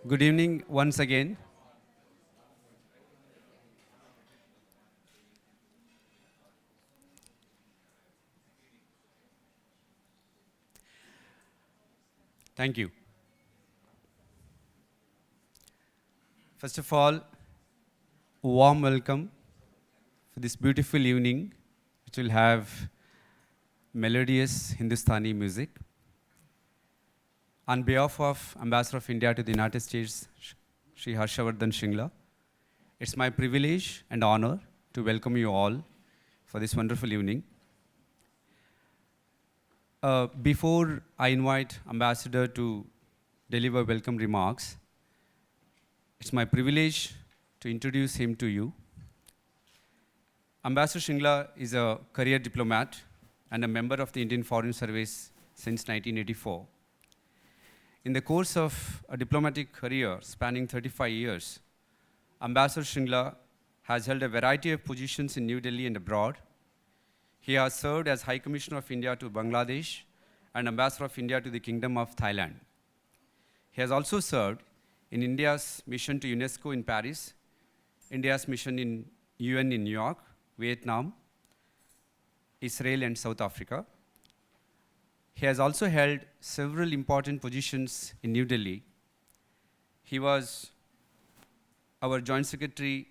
Good evening once again. Thank you. First of all, warm welcome for this beautiful evening, which will have melodious Hindustani music. On behalf of Ambassador of India to the United States, Shri Harshavardhan Shingla, it's my privilege and honor to welcome you all for this wonderful evening. Before I invite Ambassador to deliver welcome remarks, it's my privilege to introduce him to you. Ambassador Shingla is a career diplomat and a member of the Indian Foreign Service since 1984. In the course of a diplomatic career spanning 35 years, Ambassador Shingla has held a variety of positions in New Delhi and abroad. He has served as High Commissioner of India to Bangladesh and Ambassador of India to the Kingdom of Thailand. He has also served in India's mission to UNESCO in Paris, India's mission in UN in New York, Vietnam, Israel, and South Africa. He has also held several important positions in New Delhi. He was our Joint Secretary,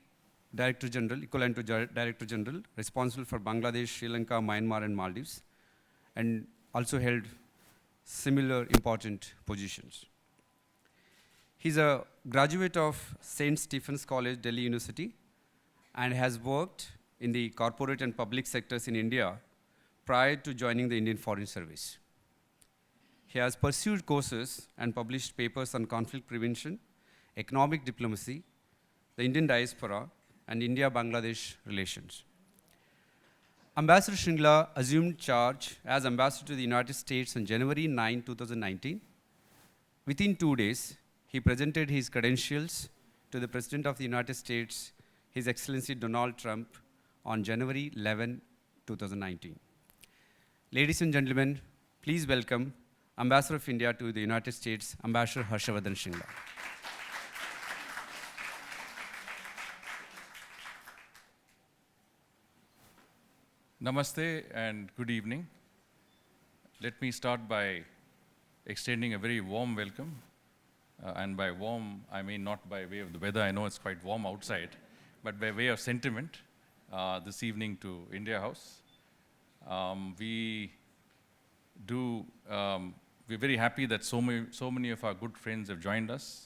Director General, equivalent to Director General, responsible for Bangladesh, Sri Lanka, Myanmar, and Maldives, and also held similar important positions. He's a graduate of St. Stephen's College, Delhi University, and has worked in the corporate and public sectors in India prior to joining the Indian Foreign Service. He has pursued courses and published papers on conflict prevention, economic diplomacy, the Indian diaspora, and India-Bangladesh relations. Ambassador Shingla assumed charge as Ambassador to the United States on January 9, 2019. Within 2 days, he presented his credentials to the President of the United States, His Excellency Donald Trump, on January 11, 2019. Ladies and gentlemen, please welcome Ambassador of India to the United States, Ambassador Harshavardhan Shingla. Namaste and good evening. Let me start by extending a very warm welcome. And by warm, I mean not by way of the weather, I know it's quite warm outside, but by way of sentiment this evening to India House. We're very happy that so many of our good friends have joined us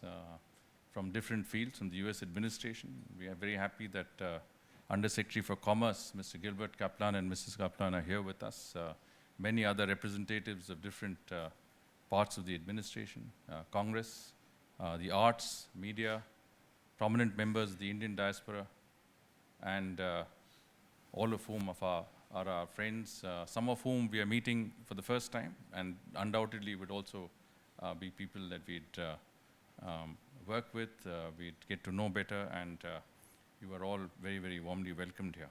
from different fields from the US administration. We are very happy that Undersecretary for Commerce, Mr. Gilbert Kaplan and Mrs. Kaplan are here with us. Many other representatives of different parts of the administration, Congress, the arts, media, prominent members of the Indian diaspora, and all of whom are our friends, some of whom we are meeting for the first time, and undoubtedly would also be people that we'd work with, we'd get to know better, and you are all very, very warmly welcomed here.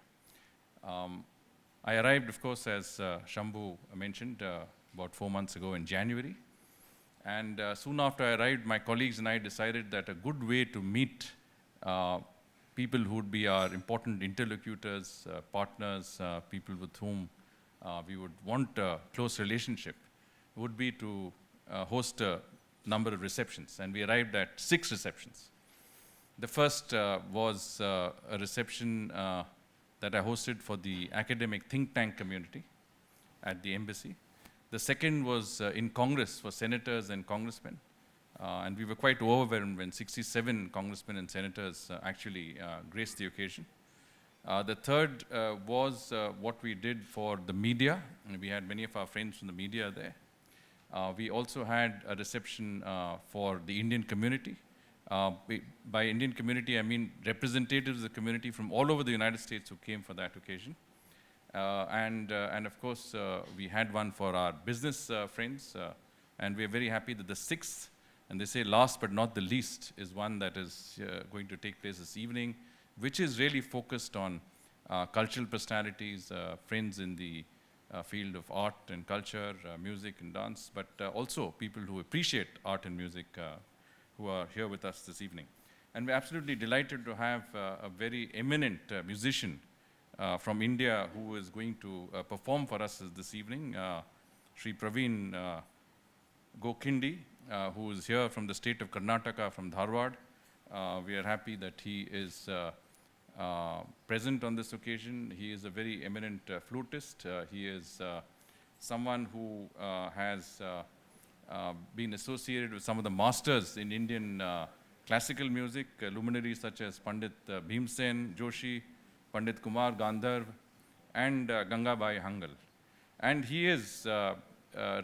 I arrived, of course, as Shambhu mentioned, about 4 months ago in January. And soon after I arrived, my colleagues and I decided that a good way to meet people who would be our important interlocutors, partners, people with whom we would want a close relationship would be to host a number of receptions. And we arrived at 6 receptions. The first was a reception that I hosted for the academic think tank community at the embassy. The second was in Congress for senators and congressmen. And we were quite overwhelmed when 67 congressmen and senators actually graced the occasion. The third was what we did for the media. And we had many of our friends from the media there. We also had a reception for the Indian community. By Indian community, I mean representatives of the community from all over the United States who came for that occasion. And of course, we had one for our business friends. And we're very happy that the 6th, and they say last but not the least, is one that is going to take place this evening, which is really focused on cultural personalities, friends in the field of art and culture, music and dance, but also people who appreciate art and music who are here with us this evening. And we're absolutely delighted to have a very eminent musician from India who is going to perform for us this evening, Sri Pravin Godkhindi, who is here from the state of Karnataka, from Dharwad. We are happy that he is present on this occasion. He is a very eminent flutist. He is someone who has been associated with some of the masters in Indian classical music, luminaries such as Pandit Bhimsen Joshi, Pandit Kumar Gandharv, and Gangabai Hangal. And he is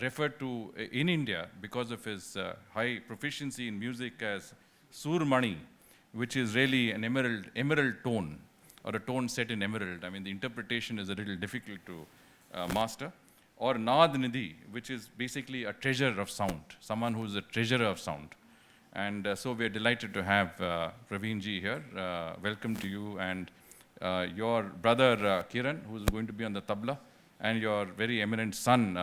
referred to in India because of his high proficiency in music as Surmani, which is really an emerald tone, or a tone set in emerald. I mean, the interpretation is a little difficult to master. Or Naad Nidhi, which is basically a treasure of sound, someone who's a treasurer of sound. And so we're delighted to have Pravin ji here. Welcome to you, and your brother Kiran, who's going to be on the tabla, and your very eminent son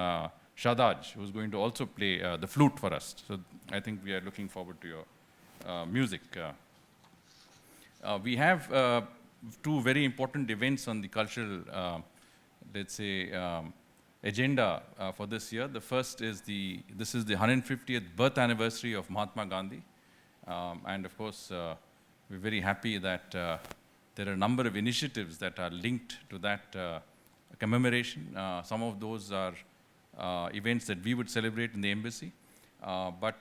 Shadaj, who's going to also play the flute for us. So I think we are looking forward to your music. We have two very important events on the cultural, let's say, agenda for this year. The first is this is the 150th birth anniversary of Mahatma Gandhi. And of course, we're very happy that there are a number of initiatives that are linked to that commemoration. Some of those are events that we would celebrate in the embassy. But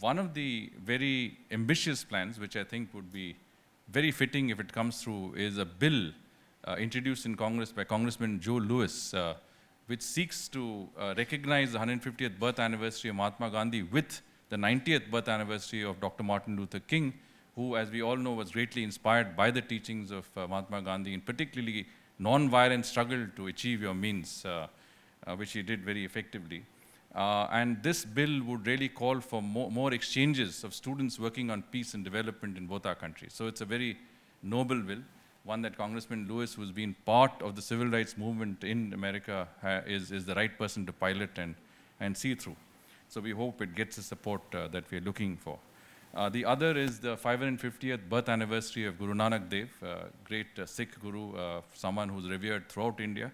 one of the very ambitious plans, which I think would be very fitting if it comes through, is a bill introduced in Congress by Congressman Joe Lewis, which seeks to recognize the 150th birth anniversary of Mahatma Gandhi with the 90th birth anniversary of Dr. Martin Luther King, who, as we all know, was greatly inspired by the teachings of Mahatma Gandhi, in particularly non-violent struggle to achieve your means, which he did very effectively. And this bill would really call for more exchanges of students working on peace and development in both our countries. So it's a very noble bill, one that Congressman Lewis, who's been part of the civil rights movement in America, is the right person to pilot and see through. So we hope it gets the support that we're looking for. The other is the 550th birth anniversary of Guru Nanak Dev, great Sikh guru, someone who's revered throughout India.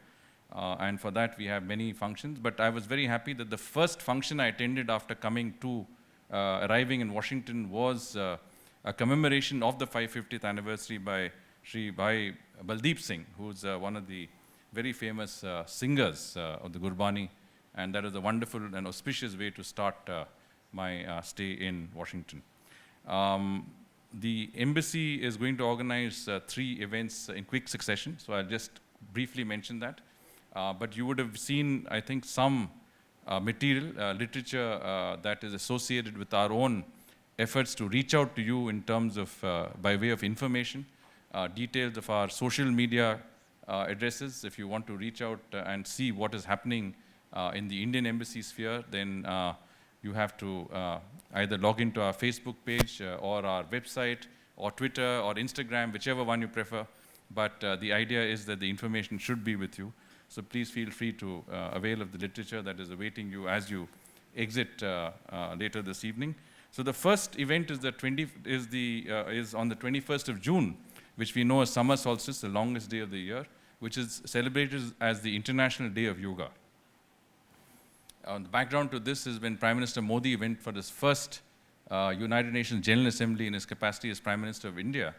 And for that, we have many functions. But I was very happy that the first function I attended after arriving in Washington was a commemoration of the 550th anniversary by Sri Bhai Baldeep Singh, who's one of the very famous singers of the Gurbani. And that is a wonderful and auspicious way to start my stay in Washington. The embassy is going to organize 3 events in quick succession, so I'll just briefly mention that. But you would have seen, I think, some material, literature that is associated with our own efforts to reach out to you in terms of, by way of information, details of our social media addresses. If you want to reach out and see what is happening in the Indian embassy sphere, then you have to either log into our Facebook page or our website or Twitter or Instagram, whichever one you prefer. But the idea is that the information should be with you. So please feel free to avail of the literature that is awaiting you as you exit later this evening. So the first event is on the 21st of June, which we know as summer solstice, the longest day of the year, which is celebrated as the International Day of Yoga. The background to this is when Prime Minister Modi went for his first United Nations General Assembly in his capacity as Prime Minister of India.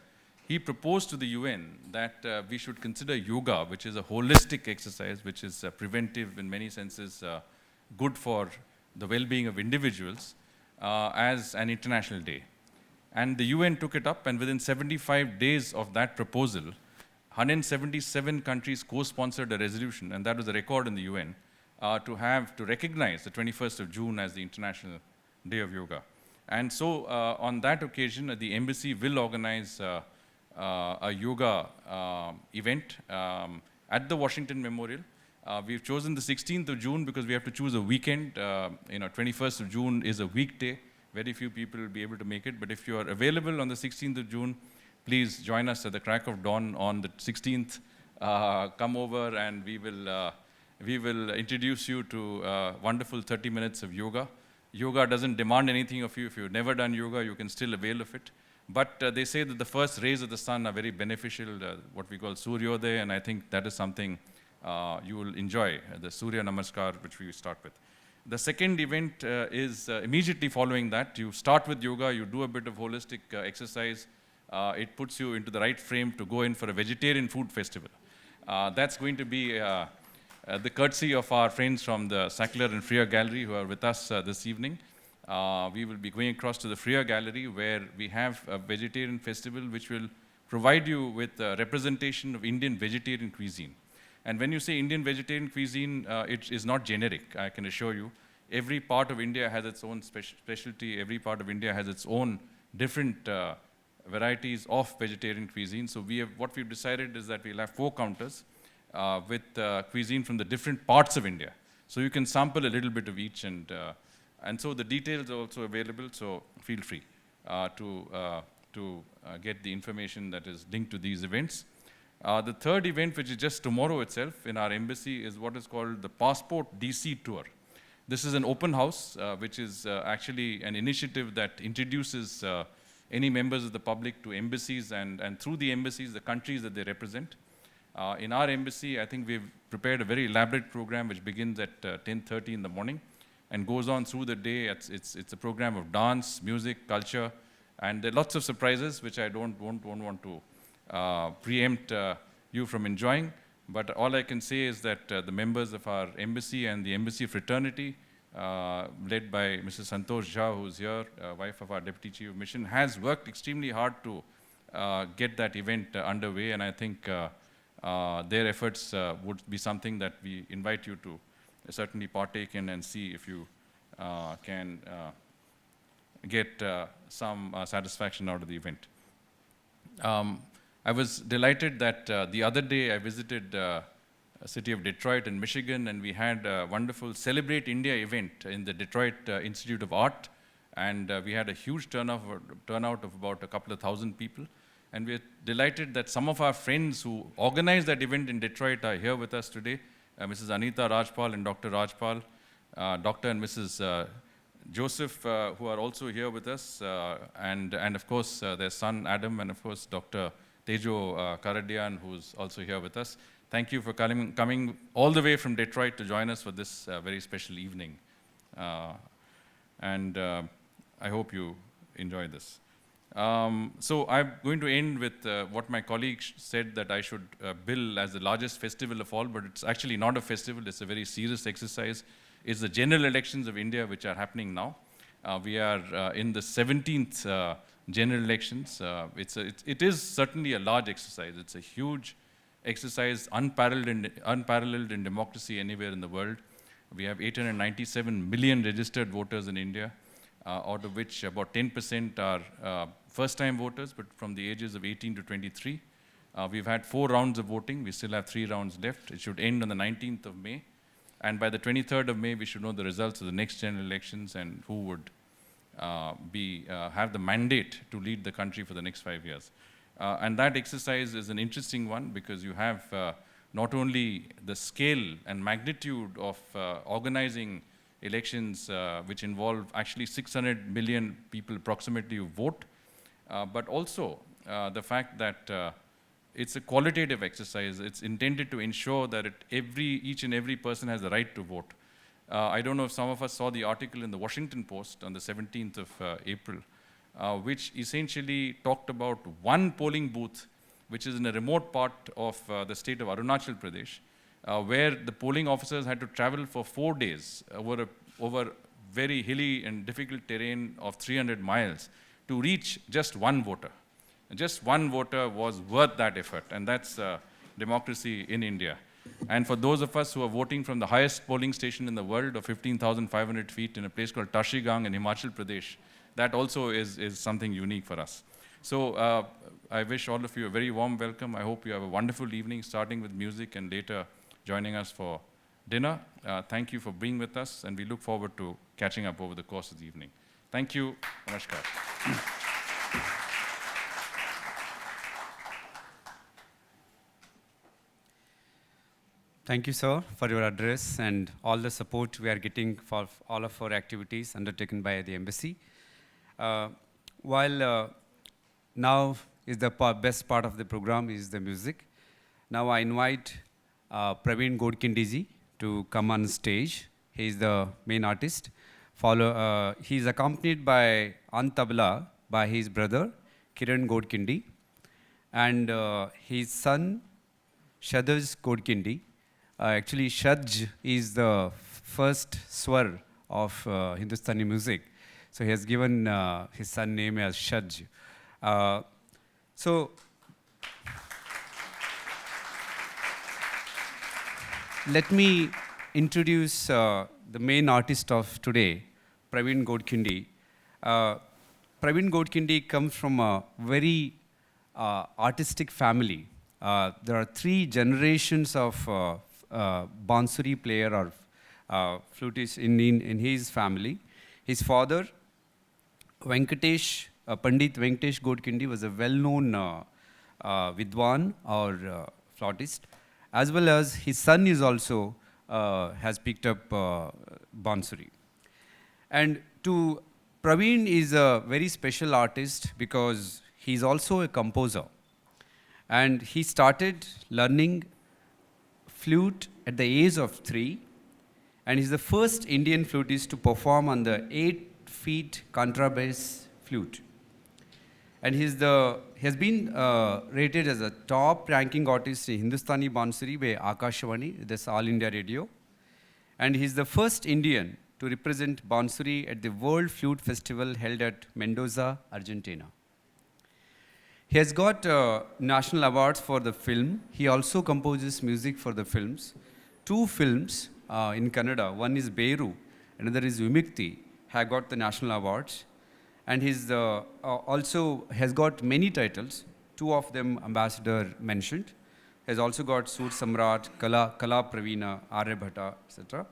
He proposed to the UN that we should consider yoga, which is a holistic exercise, which is preventive in many senses, good for the well-being of individuals, as an international day. And the UN took it up, and within 75 days of that proposal, 177 countries co-sponsored a resolution, and that was a record in the UN, to recognize the 21st of June as the International Day of Yoga. And so on that occasion, the embassy will organize a yoga event at the Washington Memorial. We've chosen the 16th of June because we have to choose a weekend. 21st of June is a weekday. Very few people will be able to make it. But if you are available on the 16th of June, please join us at the crack of dawn on the 16th. Come over and we will introduce you to wonderful 30 minutes of yoga. yoga doesn't demand anything of you. If you've never done yoga, you can still avail of it. But they say that the first rays of the sun are very beneficial, what we call Suryodaya, and I think that is something you will enjoy, the Surya Namaskar, which we start with. The second event is immediately following that. You start with yoga, you do a bit of holistic exercise. It puts you into the right frame to go in for a vegetarian food festival. That's going to be the courtesy of our friends from the Sackler and Freer Gallery who are with us this evening. We will be going across to the Freer Gallery where we have a vegetarian festival which will provide you with a representation of Indian vegetarian cuisine. And when you say Indian vegetarian cuisine, it is not generic, I can assure you. Every part of India has its own specialty. Every part of India has its own different varieties of vegetarian cuisine. So what we've decided is that we'll have 4 counters with cuisine from the different parts of India. So you can sample a little bit of each, and so the details are also available, so feel free to get the information that is linked to these events. The third event, which is just tomorrow itself in our embassy, is what is called the Passport DC Tour. This is an open house, which is actually an initiative that introduces any members of the public to embassies and through the embassies, the countries that they represent. In our embassy, I think we've prepared a very elaborate program which begins at 10:30 in the morning and goes on through the day. It's a program of dance, music, culture, and there are lots of surprises which I don't want to preempt you from enjoying. But all I can say is that the members of our embassy and the embassy fraternity, led by Mrs. Santosh Jha, who's here, wife of our Deputy Chief of Mission, has worked extremely hard to get that event underway, and I think their efforts would be something that we invite you to certainly partake in and see if you can get some satisfaction out of the event. I was delighted that the other day I visited the city of Detroit in Michigan, and we had a wonderful Celebrate India event in the Detroit Institute of Art, and we had a huge turnout of about a couple of thousand people. And we're delighted that some of our friends who organized that event in Detroit are here with us today, Mrs. Anita Rajpal and Dr. Rajpal, Dr. and Mrs. Joseph, who are also here with us, and of course their son Adam, and of course Dr. Tejo Karadian, who's also here with us. Thank you for coming all the way from Detroit to join us for this very special evening. And I hope you enjoy this. So I'm going to end with what my colleague said that I should bill as the largest festival of all, but it's actually not a festival, it's a very serious exercise. It's the general elections of India which are happening now. We are in the 17th general elections. It is certainly a large exercise. It's a huge exercise, unparalleled in democracy anywhere in the world. We have 897 million registered voters in India, out of which about 10% are first-time voters, but from the ages of 18 to 23. We've had 4 rounds of voting. We still have 3 rounds left. It should end on the 19th of May. And by the 23rd of May, we should know the results of the next general elections and who would have the mandate to lead the country for the next 5 years. And that exercise is an interesting one because you have not only the scale and magnitude of organizing elections which involve actually 600 million people approximately who vote, but also the fact that it's a qualitative exercise. It's intended to ensure that each and every person has the right to vote. I don't know if some of us saw the article in the Washington Post on the 17th of April, which essentially talked about one polling booth, which is in a remote part of the state of Arunachal Pradesh, where the polling officers had to travel for 4 days over very hilly and difficult terrain of 300 miles to reach just one voter. Just one voter was worth that effort, and that's democracy in India. And for those of us who are voting from the highest polling station in the world of 15,500 feet in a place called Tashigang in Himachal Pradesh, that also is something unique for us. So I wish all of you a very warm welcome. I hope you have a wonderful evening, starting with music and later joining us for dinner. Thank you for being with us, and we look forward to catching up over the course of the evening. Thank you. Namaskar. Thank you, sir, for your address and all the support we are getting for all of our activities undertaken by the embassy. While now is the best part of the program is the music. Now I invite Pravin Godkhindi ji to come on stage. He is the main artist. He is accompanied by on tabla by his brother Kiran Godkhindi and his son Shadaj Godkhindi. Actually, Shadj is the first swar of Hindustani music. So he has given his son name as Shadj. So let me introduce the main artist of today, Pravin Godkhindi. Pravin Godkhindi comes from a very artistic family. There are 3 generations of bansuri player or flutist in his family. His father, Pandit Venkatesh Godkhindi, was a well-known vidwan or flautist, as well as his son is also has picked up bansuri. And Pravin is a very special artist because he is also a composer. And he started learning flute at the age of 3, and he's the first Indian flutist to perform on the 8-feet contrabass flute. And he has been rated as a top-ranking artist in Hindustani Bansuri by Akashvani, this All India Radio. And he's the first Indian to represent Bansuri at the World Flute Festival held at Mendoza, Argentina. He has got national awards for the film. He also composes music for the films. 2 films in Kannada, one is Beru, another is Vimukti, have got the national awards. And he's also has got many titles, 2 of them ambassador mentioned. He has also got Sur Samrat, Kala Pravina, Aryabhata, etc.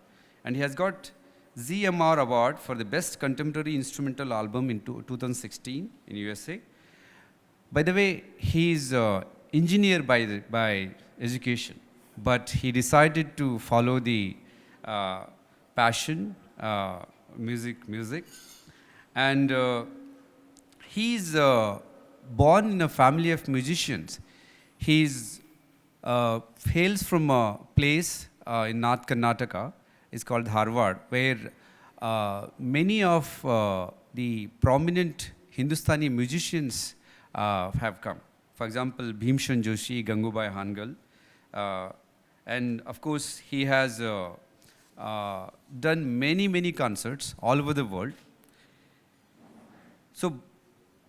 And he has got ZMR Award for the Best Contemporary Instrumental Album in 2016 in USA. By the way, he is engineer by education, but he decided to follow the passion, music. And he is born in a family of musicians. He hails from a place in North Karnataka. It's called Harvard, where many of the prominent Hindustani musicians have come. For example, Bhimshan Joshi, Gangubai Hangal. And of course, he has done many concerts all over the world. So,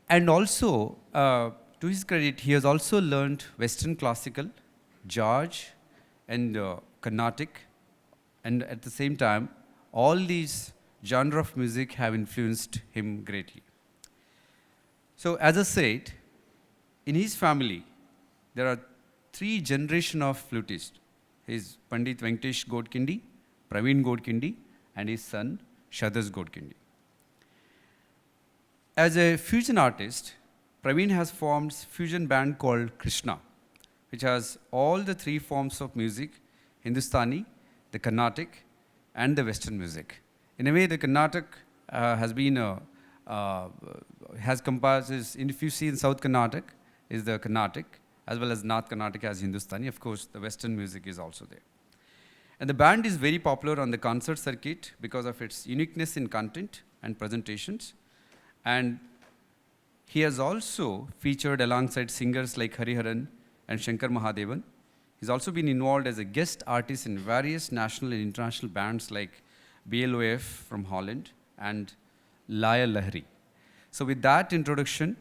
and also, to his credit, he has also learned Western classical, George, and Carnatic. And at the same time, all these genre of music have influenced him greatly. So as I said, in his family, there are 3 generations of flutists. His Pandit Venkatesh Godkhindi, Pravin Godkhindi, and his son, Shadaj Godkhindi. As a fusion artist, Pravin has formed a fusion band called Krishna, which has all the 3 forms of music, Hindustani, the Carnatic, and the Western music. In a way, the Carnatic has comprises, if you see in South Carnatic, is the Carnatic, as well as North Carnatic as Hindustani. Of course, the Western music is also there. And the band is very popular on the concert circuit because of its uniqueness in content and presentations. And he has also featured alongside singers like Hariharan and Shankar Mahadevan. He's also been involved as a guest artist in various national and international bands like BLOF from Holland and Laya Lahari. So with that introduction,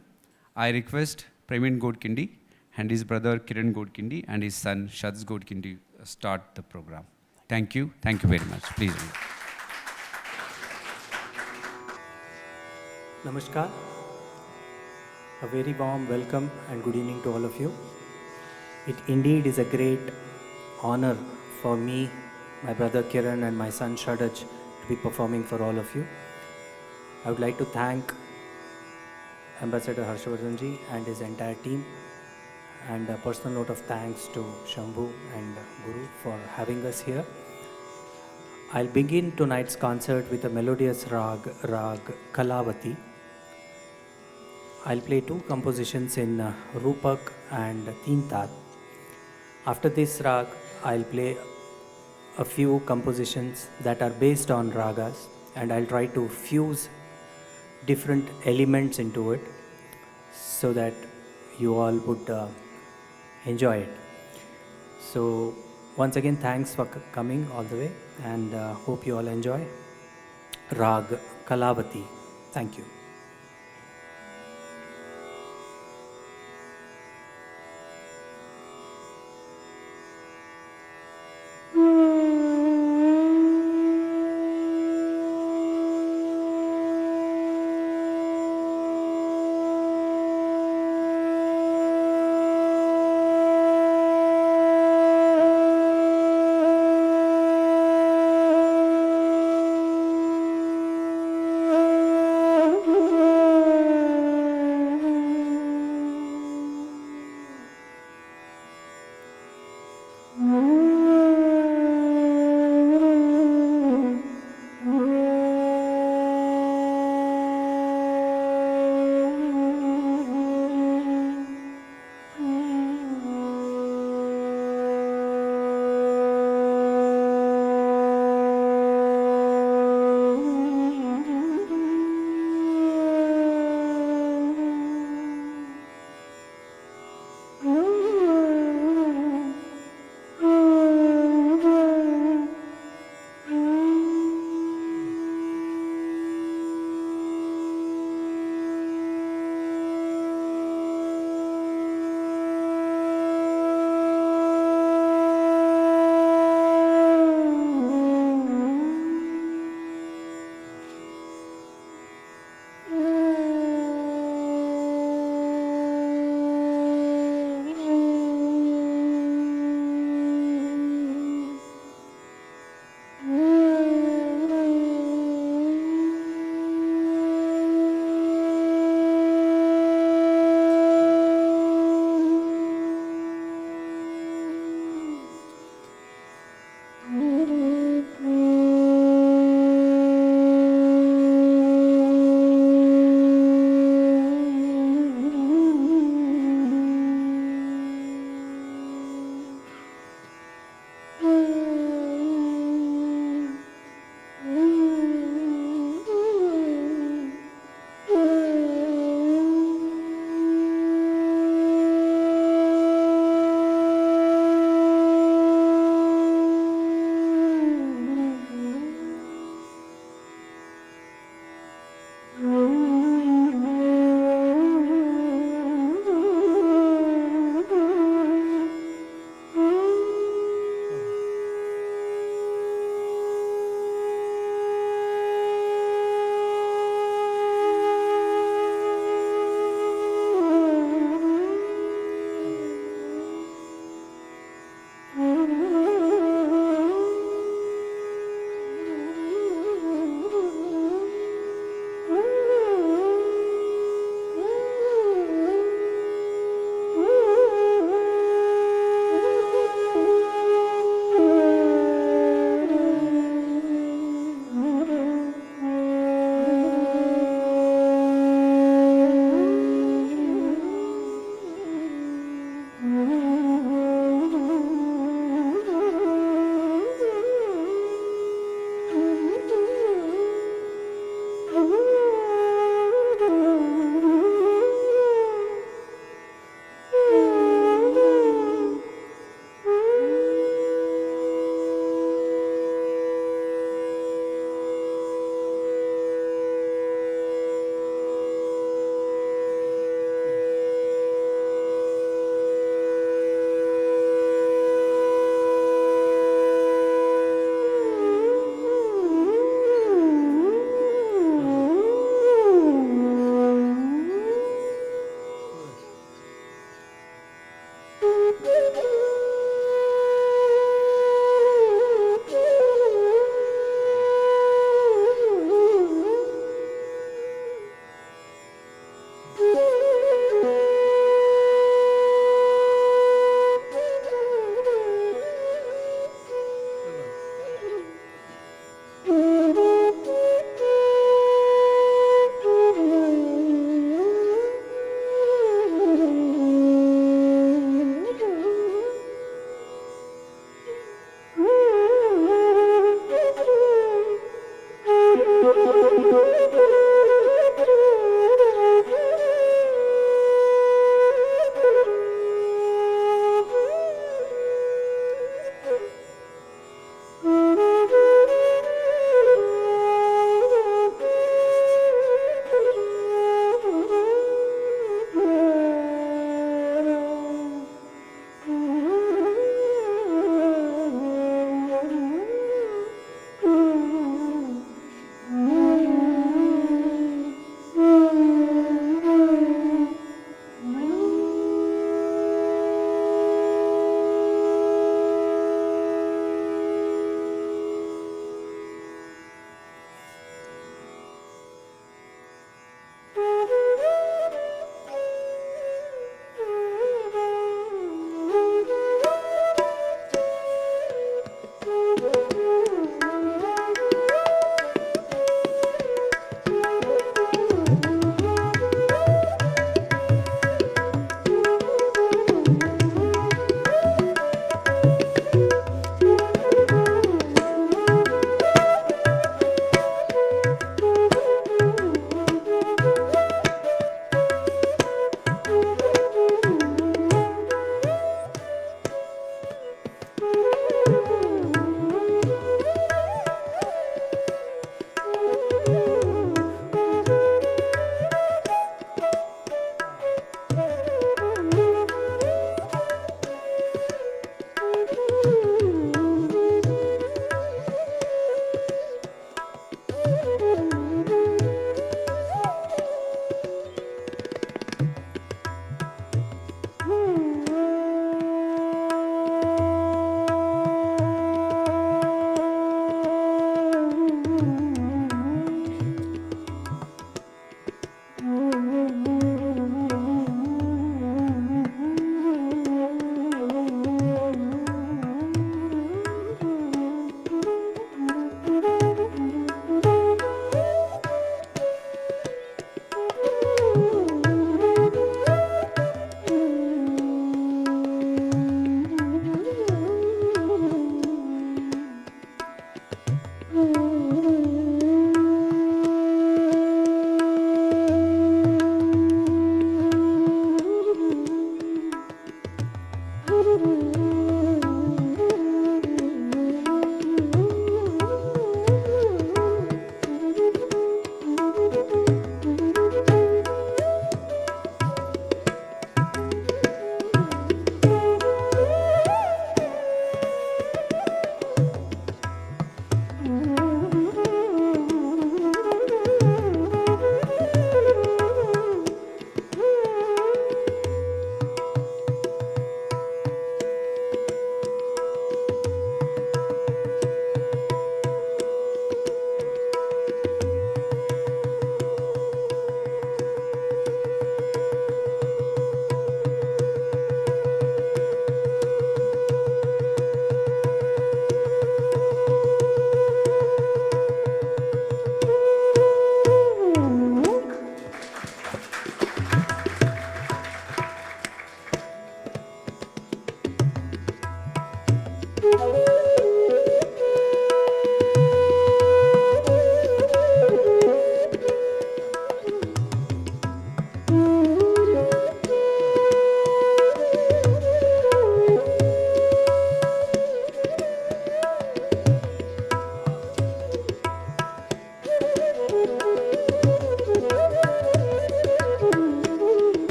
I request Pravin Godkhindi and his brother Kiran Godkhindi and his son Shadaj Godkhindi start the program. Thank you. Thank you very much. Please. Namaskar. A very warm welcome and good evening to all of you. It indeed is a great honor for me, my brother Kiran and my son Shadaj to be performing for all of you. I would like to thank Ambassador Harshavardhan ji and his entire team and a personal note of thanks to Shambhu and Guru for having us here. I'll begin tonight's concert with a melodious rag Kalavati. I'll play two compositions in Rupak and Teen Tat. After this rag, I'll play a few compositions that are based on ragas, and I'll try to fuse different elements into it so that you all would enjoy it. So once again, thanks for coming all the way, and hope you all enjoy Rag Kalavati. Thank you.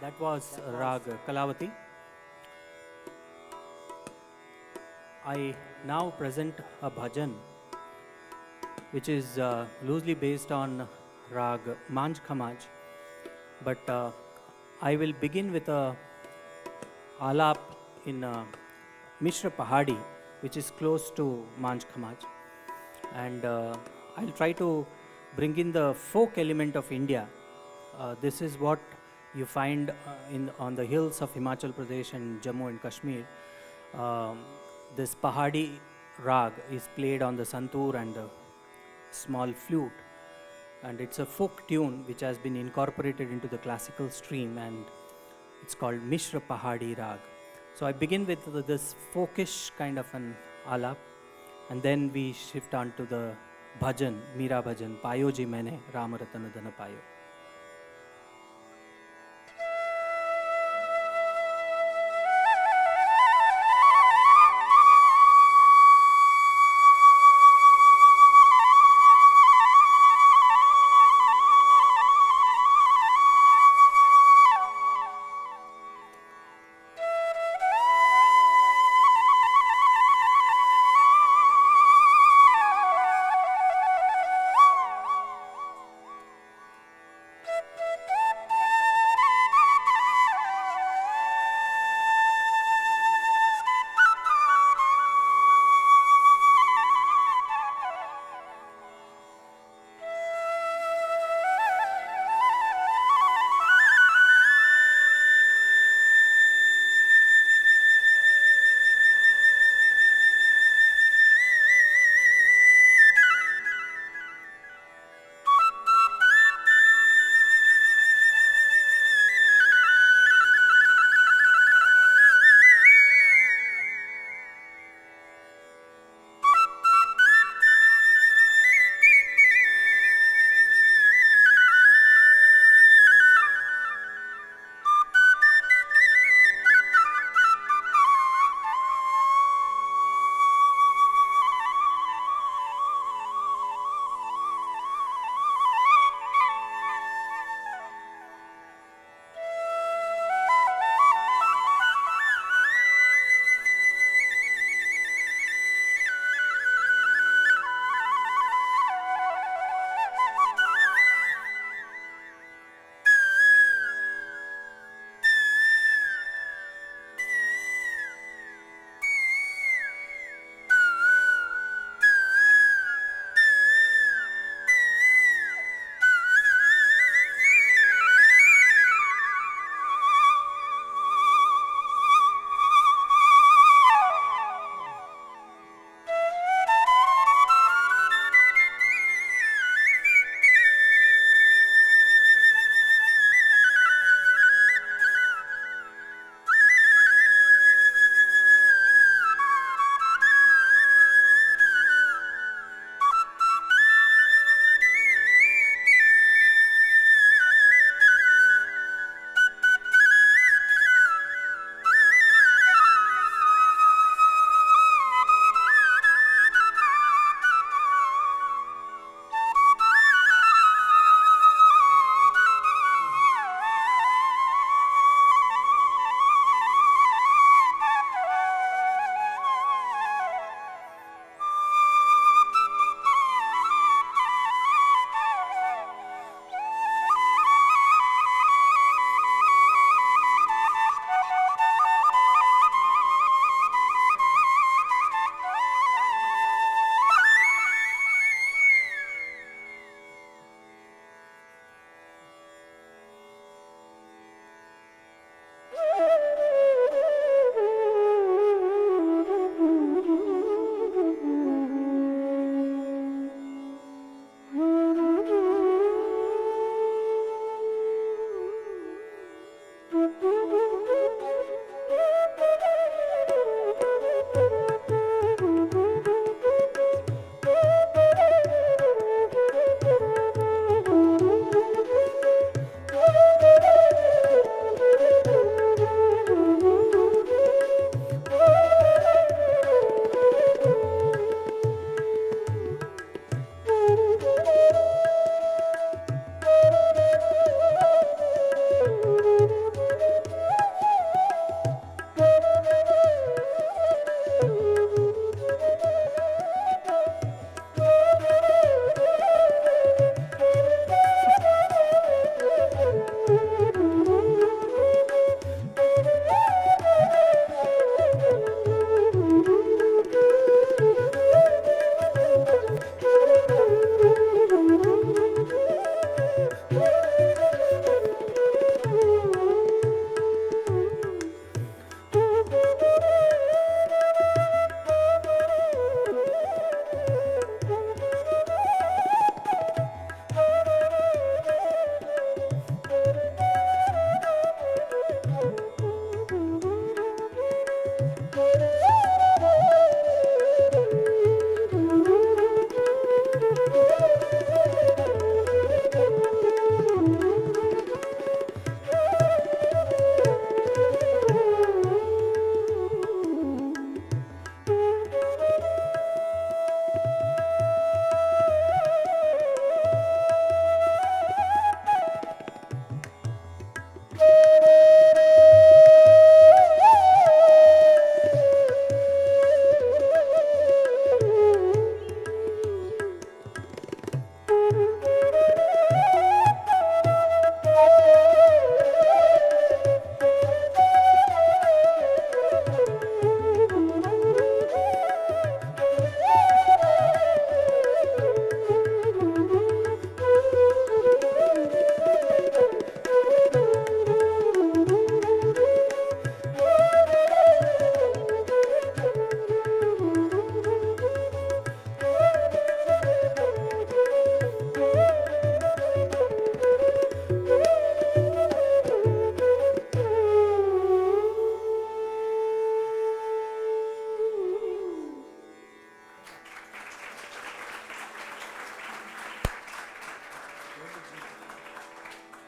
That was Rag Kalavati. I now present a bhajan which is loosely based on Rag Manj Khamaj, but I will begin with a alap in Mishra Pahadi, which is close to Manj Khamaj, and I'll try to bring in the folk element of India. This is what you find on the hills of Himachal Pradesh and Jammu and Kashmir. This Pahadi rag is played on the santoor and the small flute, and it's a folk tune which has been incorporated into the classical stream, and it's called Mishra Pahadi Rag. So I begin with this folkish kind of an alap, and then we shift on to the bhajan, Meera bhajan, Payo ji maine Ram Ratan Dhan Payo.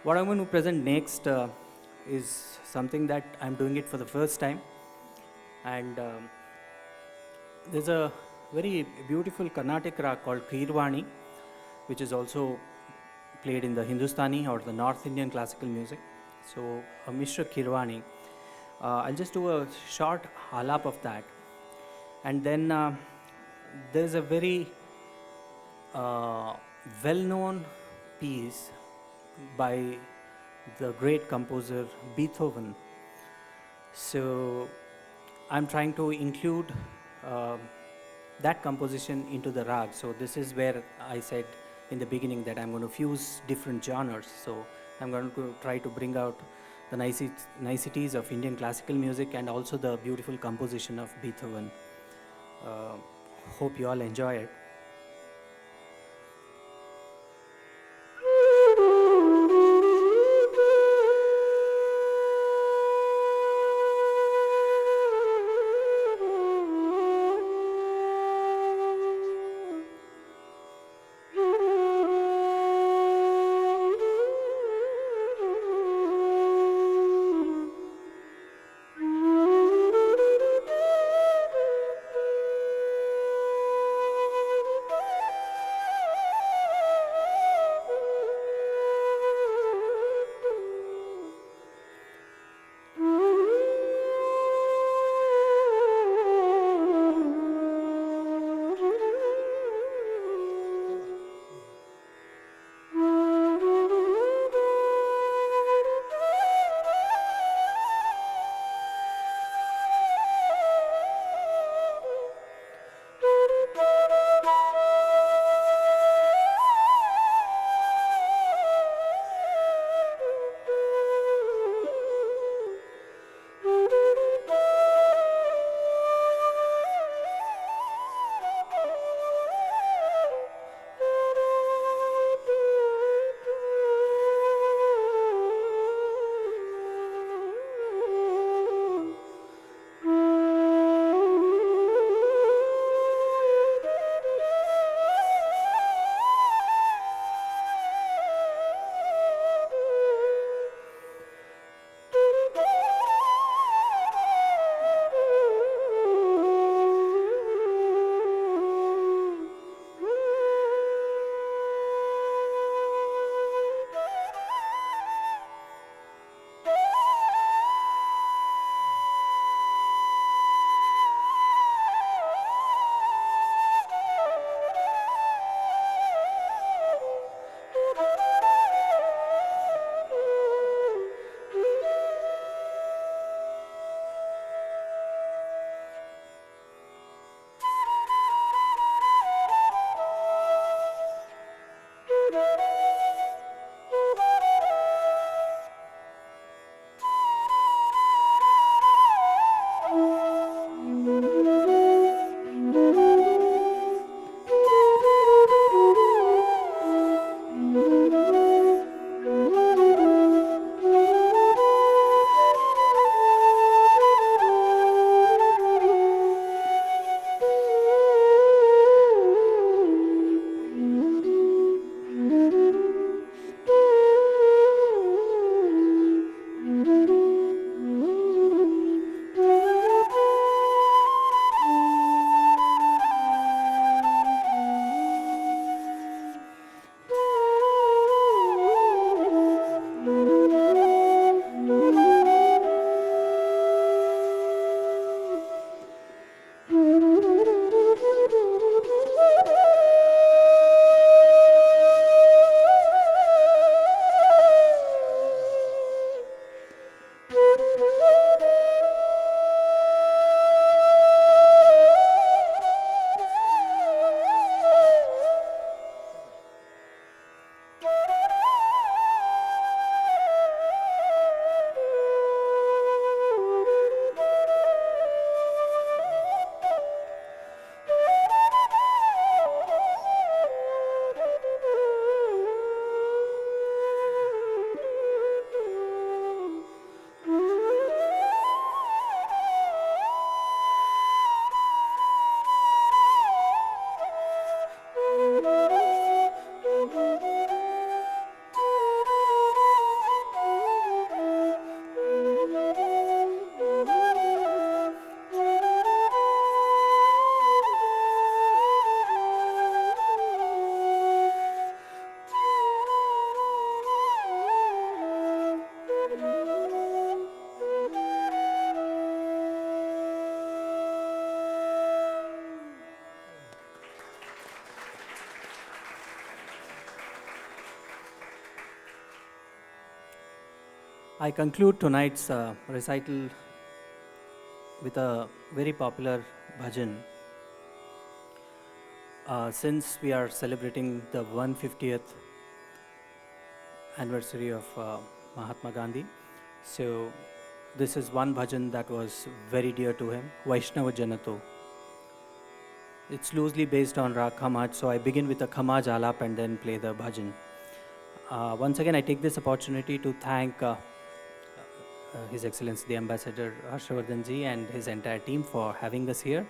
What I'm going to present next is something that I'm doing it for the first time, and there's a very beautiful Carnatic rag called Kirvani, which is also played in the Hindustani or the North Indian classical music. So a Mishra Kirvani. I'll just do a short alap of that, and then there's a very well-known piece by the great composer Beethoven. So I'm trying to include that composition into the rag. So this is where I said in the beginning that I'm going to fuse different genres. So I'm going to try to bring out the niceties of Indian classical music and also the beautiful composition of Beethoven. Hope you all enjoy it. I conclude tonight's recital with a very popular bhajan. Since we are celebrating the 150th anniversary of Mahatma Gandhi, so this is one bhajan that was very dear to him, Vaishnava Janato. It's loosely based on Rag Khamaj, so I begin with a Khamaj alap and then play the bhajan. Once again, I take this opportunity to thank His Excellency the Ambassador Harshavardhan ji and his entire team for having us here,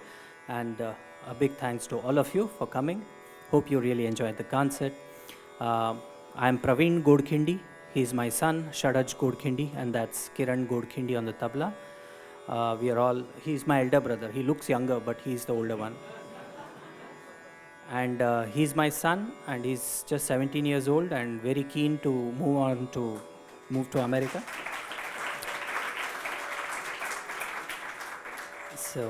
and a big thanks to all of you for coming. Hope you really enjoyed the concert. I am Pravin Godkhindi. He's my son, Shadaj Godkhindi, and that's Kiran Godkhindi on the tabla. He's my elder brother. He looks younger, but he's the older one. And he's my son, and he's just 17 years old and very keen to move to America. So,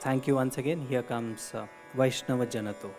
thank you once again. Here comes Vaishnava Janato.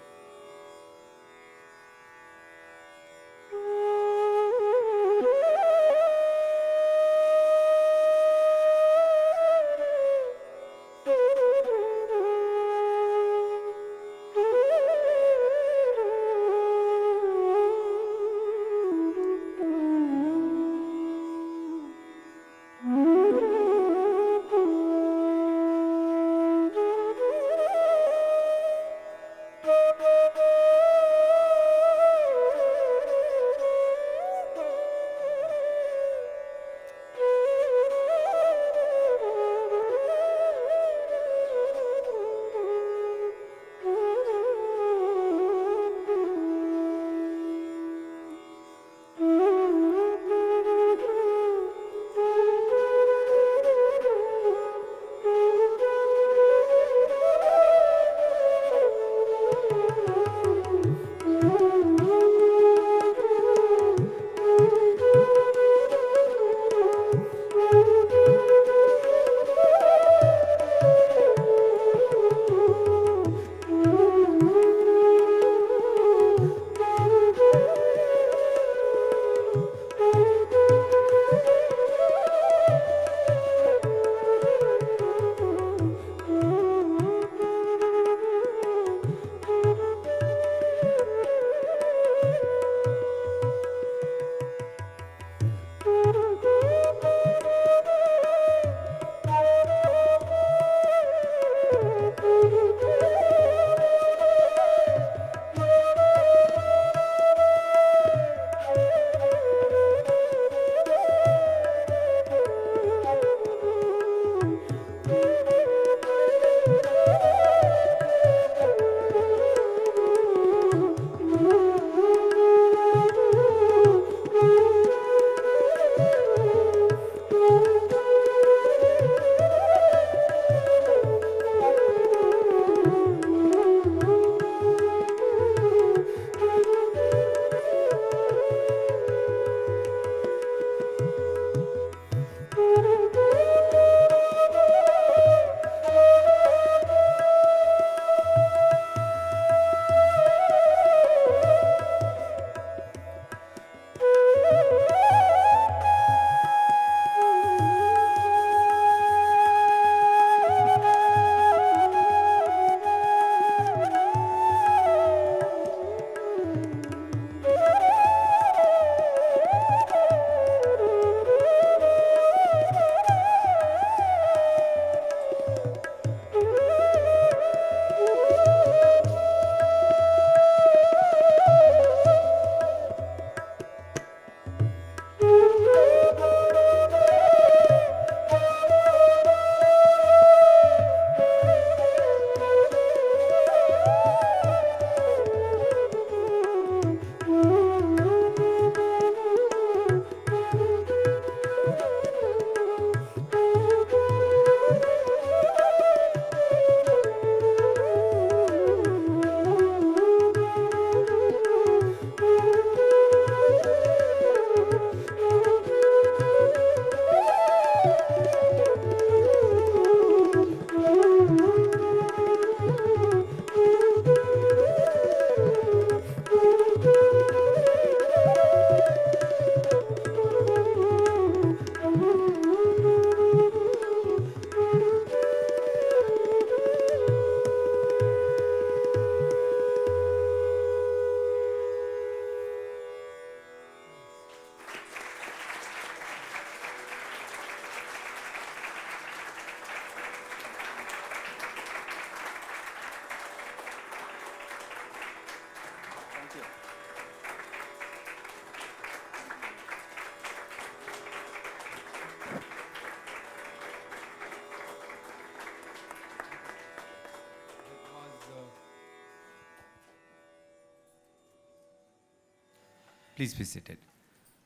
Please be seated.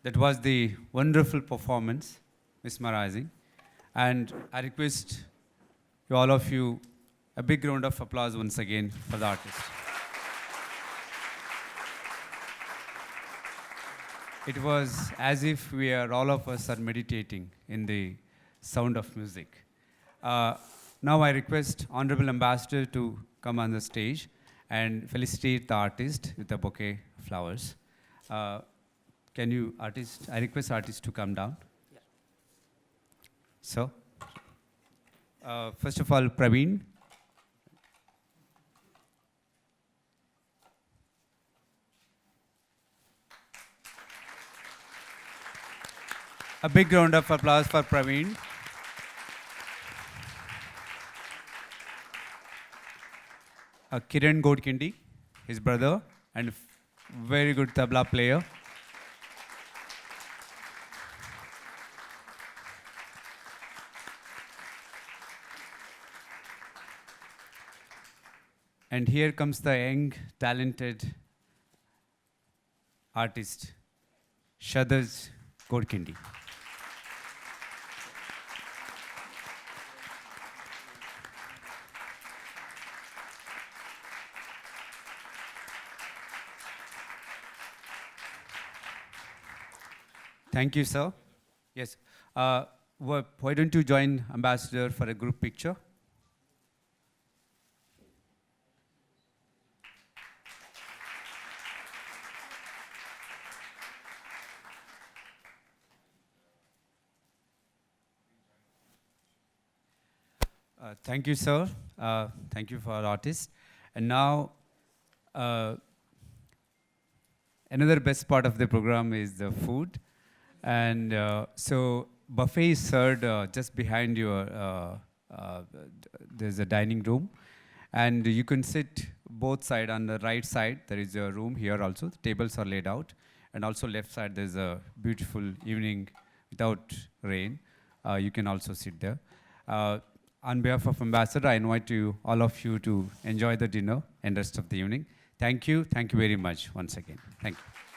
That was the wonderful performance, mesmerizing. And I request you, all of you, a big round of applause once again for the artist. It was as if we are, all of us are meditating in the sound of music. Now I request Honorable Ambassador to come on the stage and felicitate the artist with a bouquet of flowers. Can you, artist, I request artist to come down. Yeah. So, first of all, Pravin. A big round of applause for Pravin. Kiran Godkhindi, his brother, and very good tabla player. And here comes the young, talented artist, Shadaz Godkhindi. Thank you, sir. Yes. Why don't you join Ambassador for a group picture? Thank you, sir. Thank you for our artist. And now, another best part of the program is the food. And so buffet is served just behind your, there's a dining room. And you can sit both sides. On the right side, there is a room here also. The tables are laid out. And also left side, there's a beautiful evening without rain. You can also sit there. On behalf of Ambassador, I invite you, all of you, to enjoy the dinner and rest of the evening. Thank you very much once again. Thank you.